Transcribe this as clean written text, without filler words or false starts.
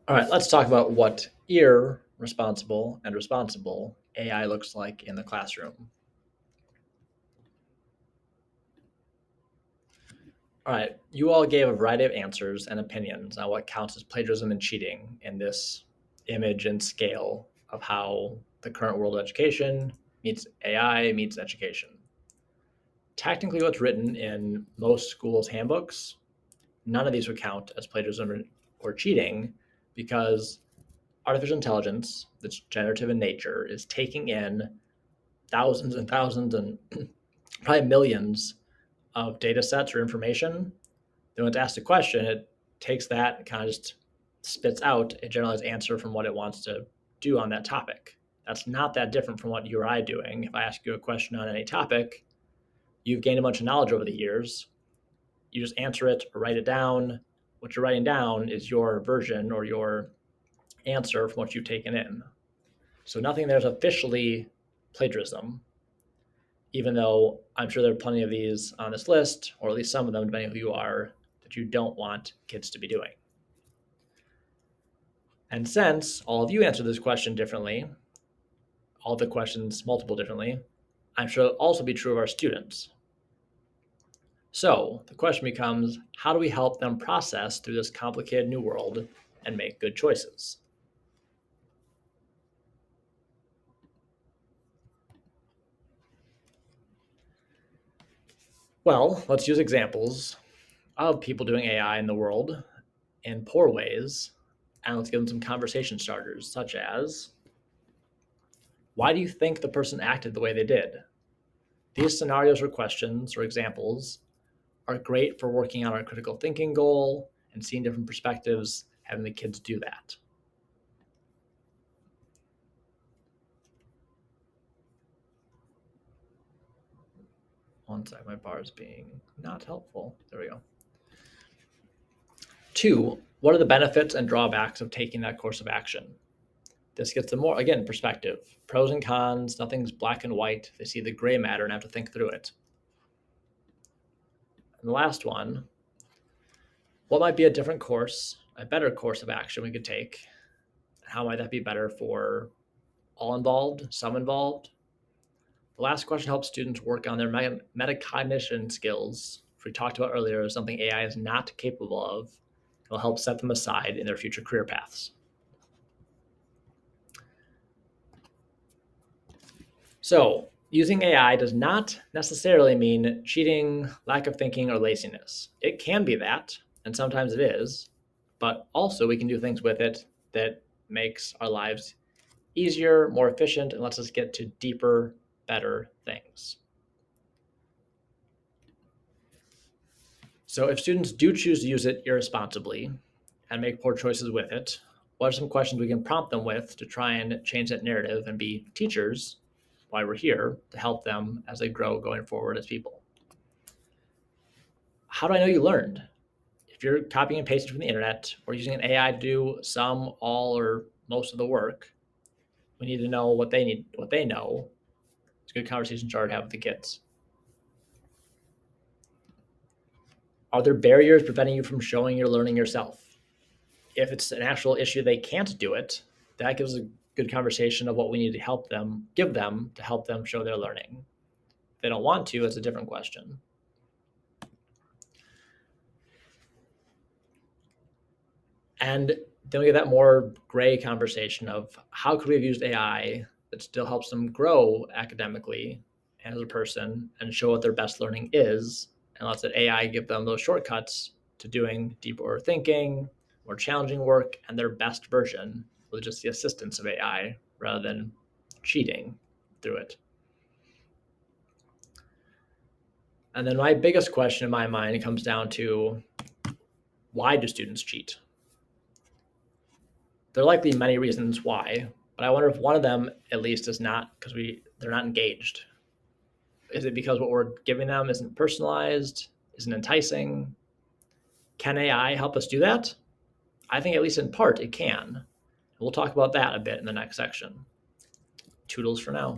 All right, let's talk about what irresponsible and responsible AI looks like in the classroom. All right, you all gave a variety of answers and opinions on what counts as plagiarism and cheating in this image and scale of how the current world of education meets AI meets education. Technically, what's written in most schools' handbooks, none of these would count as plagiarism or cheating because artificial intelligence that's generative in nature is taking in thousands and thousands and probably millions of data sets or information. Then when it's asked a question, it takes that and kind of just spits out a generalized answer from what it wants to do on that topic. That's not that different from what you or I are doing. If I ask you a question on any topic, you've gained a bunch of knowledge over the years. You just answer it or write it down. What you're writing down is your version or your answer from what you've taken in. So nothing there's officially plagiarism, even though I'm sure there are plenty of these on this list, or at least some of them, depending on who you are, that you don't want kids to be doing. And since all of you answered this question differently, all the questions multiple differently, I'm sure it'll also be true of our students. So the question becomes, how do we help them process through this complicated new world and make good choices? Well, let's use examples of people doing AI in the world in poor ways, and let's give them some conversation starters, such as, why do you think the person acted the way they did? These scenarios or questions or examples are great for working on our critical thinking goal and seeing different perspectives, having the kids do that. One sec, my bar is being not helpful. There we go. Two, what are the benefits and drawbacks of taking that course of action? This gets them more, again, perspective. Pros and cons, nothing's black and white. They see the gray matter and have to think through it. And the last one, what might be a different course, a better course of action we could take? How might that be better for all involved, some involved? The last question helps students work on their metacognition skills, which we talked about earlier, is something AI is not capable of. It'll help set them aside in their future career paths. So, using AI does not necessarily mean cheating, lack of thinking, or laziness. It can be that, and sometimes it is, but also we can do things with it that makes our lives easier, more efficient, and lets us get to deeper, better things. So if students do choose to use it irresponsibly and make poor choices with it, what are some questions we can prompt them with to try and change that narrative and be teachers while we're here to help them as they grow going forward as people? How do I know you learned? If you're copying and pasting from the internet or using an AI to do some, all, or most of the work, we need to know what they need, what they know. It's a good conversation starter to have with the kids. Are there barriers preventing you from showing you're learning yourself? If it's an actual issue they can't do it, that gives a good conversation of what we need to help them, give them to help them show their learning. If they don't want to, it's a different question. And then we get that more gray conversation of how could we have used AI that still helps them grow academically and as a person and show what their best learning is, and lets that AI give them those shortcuts to doing deeper thinking, more challenging work, and their best version with just the assistance of AI rather than cheating through it. And then my biggest question in my mind comes down to, why do students cheat? There are likely many reasons why, but I wonder if one of them at least is not because they're not engaged. Is it because what we're giving them isn't personalized, isn't enticing? Can AI help us do that? I think at least in part it can. We'll talk about that a bit in the next section. Toodles for now.